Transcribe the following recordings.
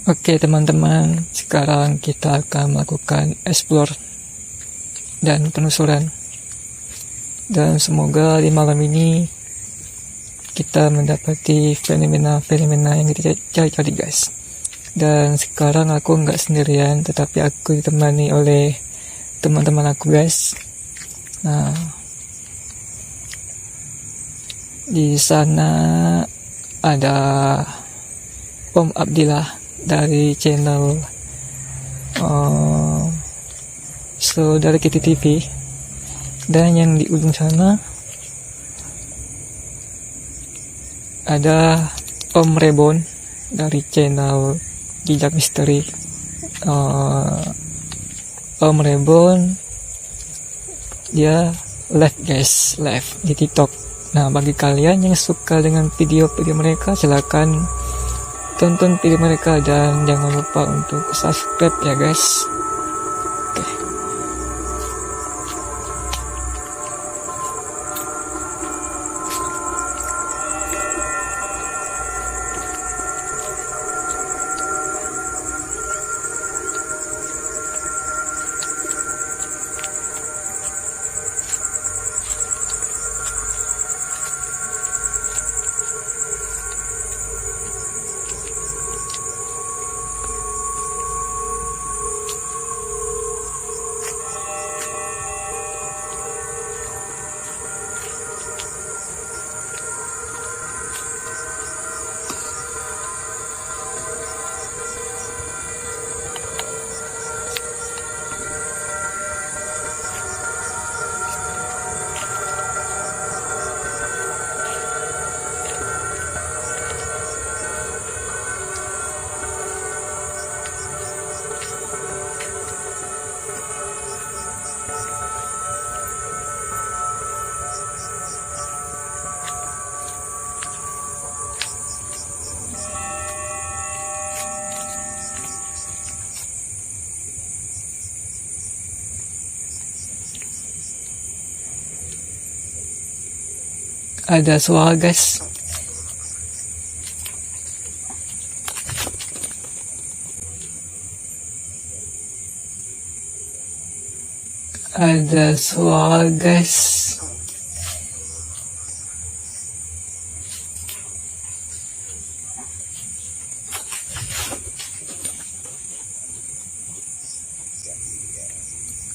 Oke teman-teman, sekarang kita akan melakukan explore dan penelusuran. Dan semoga di malam ini kita mendapati fenomena-fenomena yang kita cari-cari guys. Dan sekarang aku nggak sendirian, tetapi aku ditemani oleh teman-teman aku guys. Nah, di sana ada Om Abdillah dari channel Saudara Kita TV, dan yang di ujung sana ada Om Rebon dari channel Jejak Misteri. Om Rebon dia live guys, live di TikTok. Nah, bagi kalian yang suka dengan video-video mereka, silakan tonton video mereka dan jangan lupa untuk subscribe ya guys. Oke. Ada suara guys. Ada suara guys.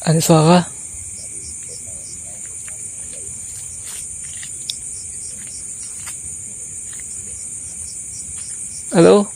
Ada suara. Halo?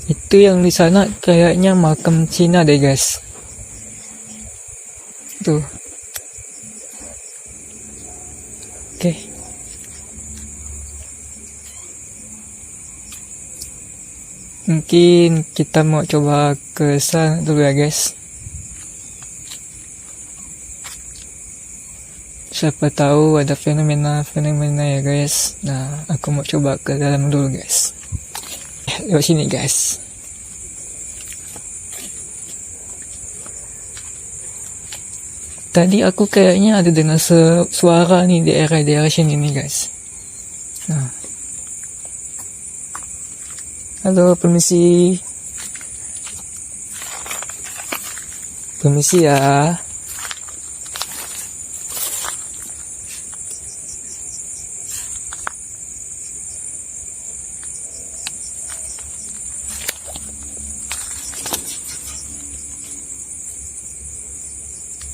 Itu yang di sana kayaknya makam Cina deh guys. Tuh. Oke. Mungkin kita mau coba ke sana dulu ya guys. Siapa tahu ada fenomena ya guys. Nah, aku mau coba ke dalam dulu guys. Lewat sini guys. Tadi aku kayaknya ada dengar suara nih di daerah sini nih guys. Nah. Halo, permisi. Permisi ya.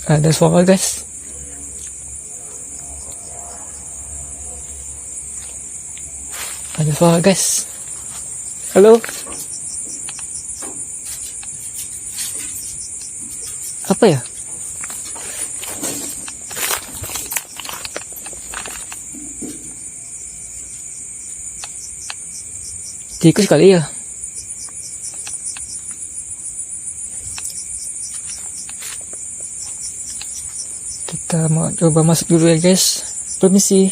Ada suara guys. Ada suara guys. Halo. Apa ya? Tikus kali ya. Kita mau coba masuk dulu ya guys. Permisi.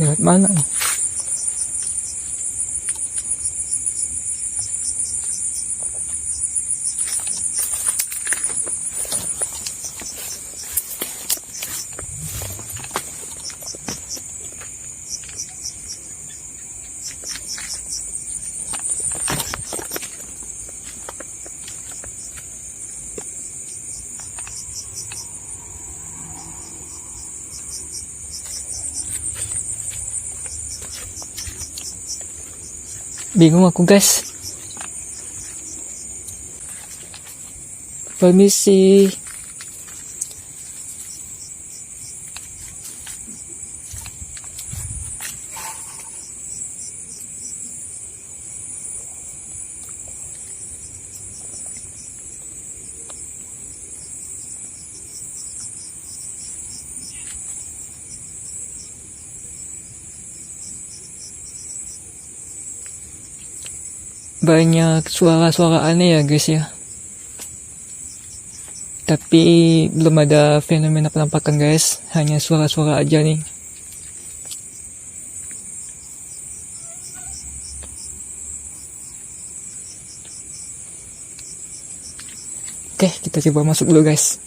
Lewat mana nih? Bingung aku guys. Permisi. Banyak suara-suara aneh ya guys ya. Tapi belum ada fenomena penampakan guys. Hanya suara-suara aja nih. Oke, kita coba masuk dulu guys.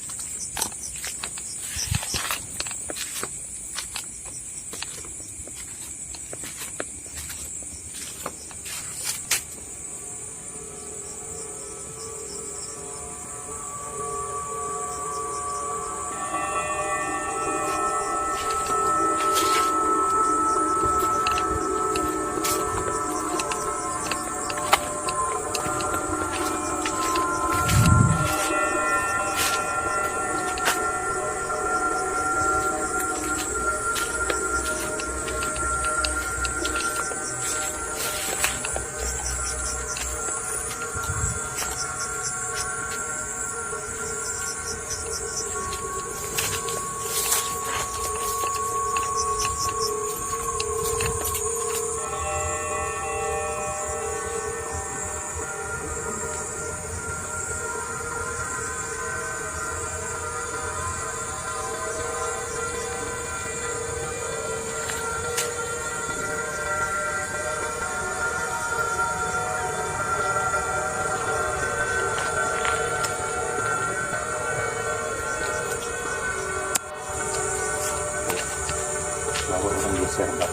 Orang geser Mbak.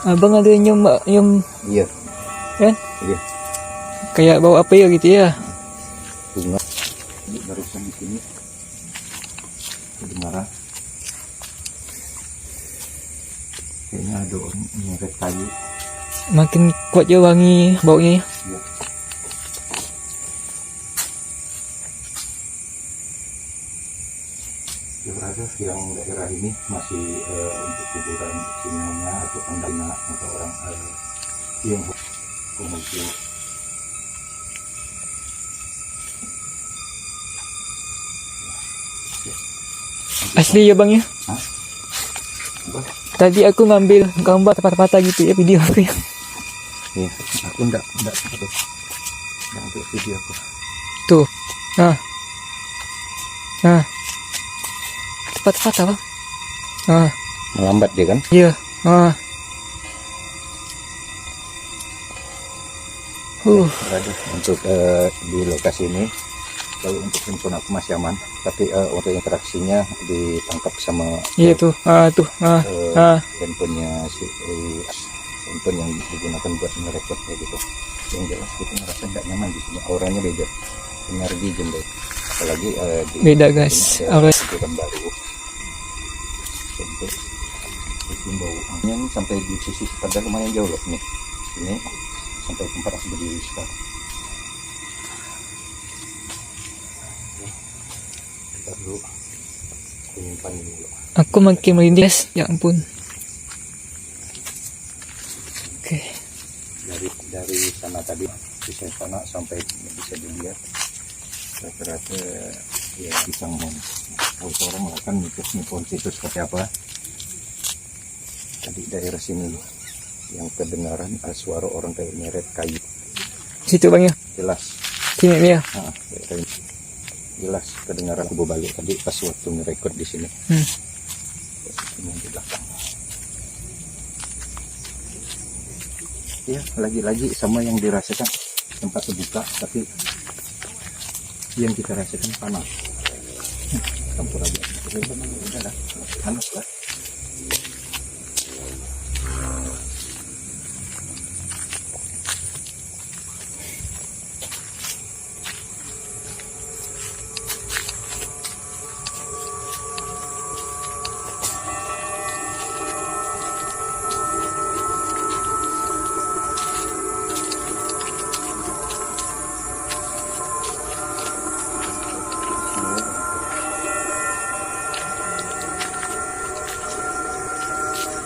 Abang ada nyium Iya. kan? Iya. Kayak bau apa ya gitu ya? Bunga. Barusan di sini. Kedengaran. Kayaknya ada orang nyeret kayu. Makin kuat ya wangi baunya ya. Iya. Berada yang daerah ini masih untuk kuburan Cina atau Andina atau orang yang pengumpul. Asli ya bang ya? Hah? Apa? Tadi aku ngambil gambar patah-patah gitu ya video aku ya. Iya, aku enggak untuk video aku. Tuh, nah, patah-patah bang. Melambat dia kan? Iya, Berada untuk di lokasi ini. Kalau untuk handphone aku masih aman, tapi untuk interaksinya ditangkap sama iya tuh, handphonenya handphone yang digunakan buat merekod kayak gitu. Yang jelas kita merasa nggak nyaman di sini, auranya beda, energi jendela. Apalagi beda guys, orang baru Bikin bau. Ini sampai di sisi padahal lumayan jauh loh nih. Ini sampai tempat aku berdiri sekarang. Kita dulu menyimpan ini dulu. Aku makin merinding guys, ya ampun. Oke. Dari sana tadi bisa sana sampai bisa dilihat rata-rata ya pisang mon. Kalau orang akan mikir itu seperti apa. Tadi daerah sini yang kedengaran suara orang kayak nyeret kayu. Situ bang ya. Jelas. Sini nih ya. Nah, kayak jelas kedengaran. Aku balik tadi pas waktu ngerekord di sini. Ini di belakang. Ya, lagi-lagi sama yang dirasakan tempat terbuka, tapi yang kita rasakan panas. Campur aja. Udah lah, panas lah.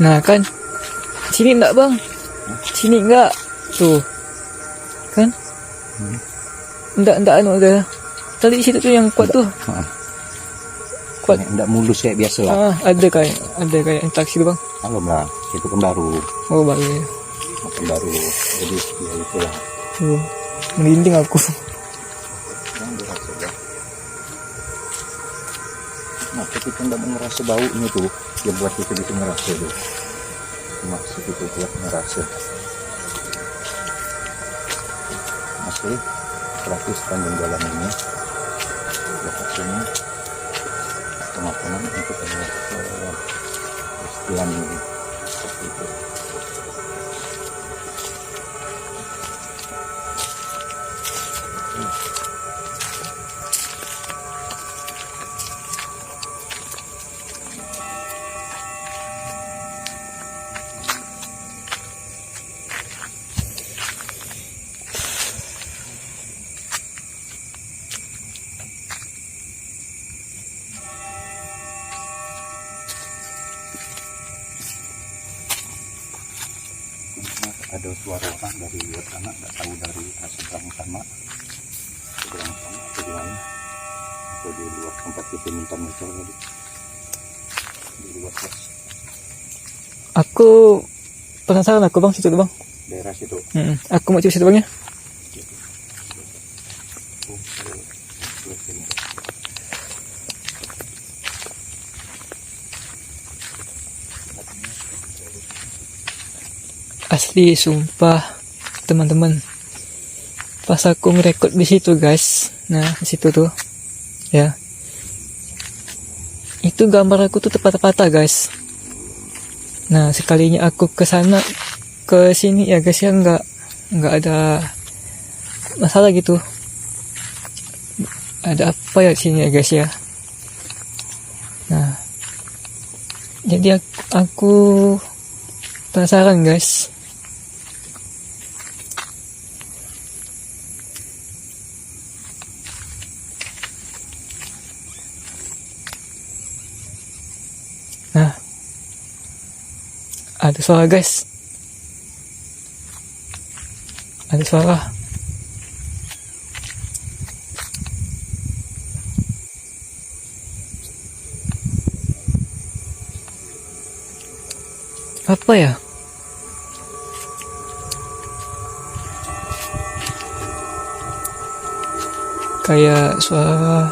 Nah kan, sini enggak bang, sini enggak, tuh, kan, enggak anu ada, tadi di situ tuh yang kuat tuh, kuat, Enggak mulus kayak biasa lah. ada kayak interaksi tuh bang. Belum lah, itu kan baru, Oh baru ya, baru, jadi ya itulah. merinding aku. Yang dirasa ya. Nah, ketika tidak merasa baunya tuh, yang buat kita bisa ngerasa tuh. Maksud itu buat ngerasa. Masih praktis sepanjang jalan ini. Lokasinya pemakaman untuk Kristian ini. Seperti itu. Ada suara orang dari luar sana, nggak tahu dari seberang sana atau di mana, atau di luar tempat kita minta tadi di luar kelas. Aku penasaran aku bang, situ tuh bang. Daerah situ. Aku mau coba situ bang ya. Asli sumpah teman-teman, pas aku ngerekord di situ guys, nah di situ tuh ya, itu gambar aku tuh tepat-tepat guys. Nah sekalinya aku ke sana ke sini ya guys ya, nggak ada masalah gitu. Ada apa ya di sini ya guys ya. Nah jadi aku penasaran guys. Nah, ada suara guys. Ada suara. Apa ya? Kayak suara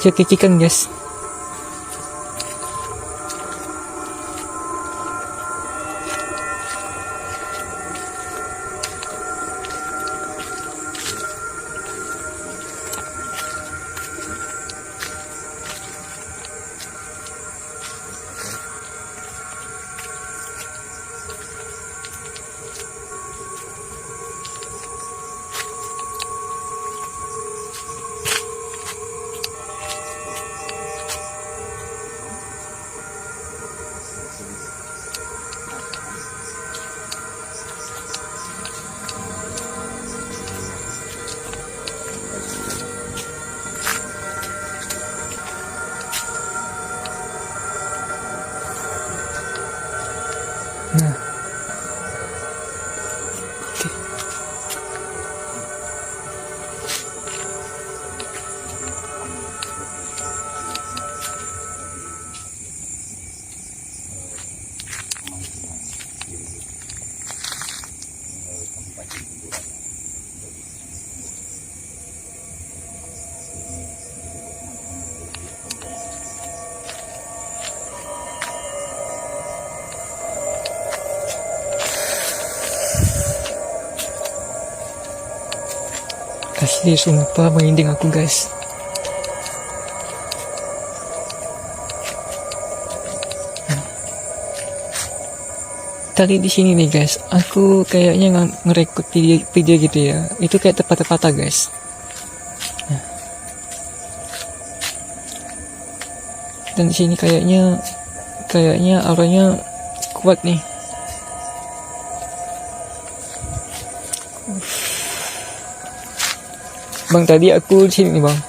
cekikikan guys. Asli sumpah merinding aku guys. Tadi di sini nih guys, aku kayaknya ngerekod video gitu ya. Itu kayak tepat-tepatan guys. Dan di sini kayaknya auranya kuat nih. Bang, tadi aku di sini nih bang.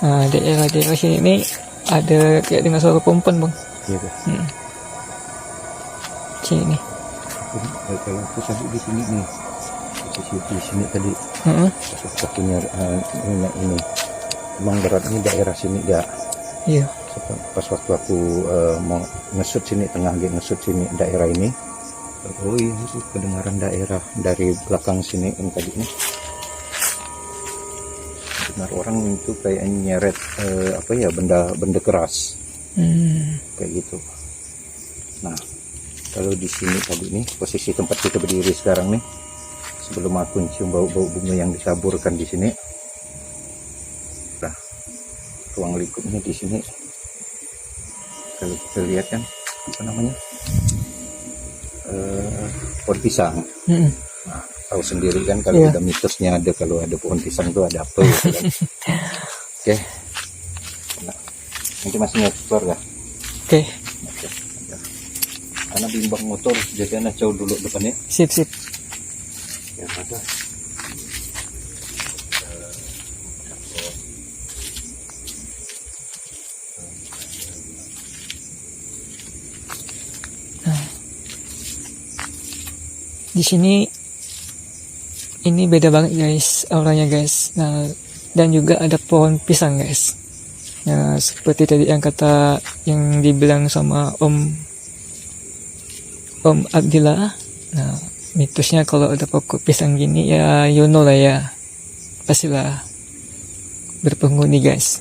Nah, daerah sini nih ada kayak dengar suara pompan bang. Iya guys. Sini nih. Kalau aku tadi di sini nih, posisi di sini tadi, pas punya ini, emang beratnya daerah sini ya. Iya. Pas waktu aku mau ngesut sini, tengah ngesut sini daerah ini, oh iya itu kedengaran daerah dari belakang sini yang tadi nih. Dengar orang itu kayak nyeret apa ya, benda keras, kayak gitu. Nah, kalau di sini tadi nih, posisi tempat kita berdiri sekarang nih, sebelum aku cium bau-bau bunga yang disaburkan di sini, nah, ruang lingkupnya di sini, kalau kita lihat kan, apa namanya, pohon pisang. Nah, tahu sendiri kan kalau ada mitosnya, ada kalau ada pohon pisang itu ada apa gitu kan. Oke. Nah, nanti masih ngeksplor ya. Oke. Anak bimbang motor, jadi anak jauh dulu depannya. Sip. Ya ada. Di sini ini beda banget guys, auranya guys. Nah, dan juga ada pohon pisang guys. Nah, seperti tadi yang dibilang sama Om Abdillah. Nah, mitosnya kalau ada pokok pisang gini ya, you know lah ya, pastilah berpenghuni guys.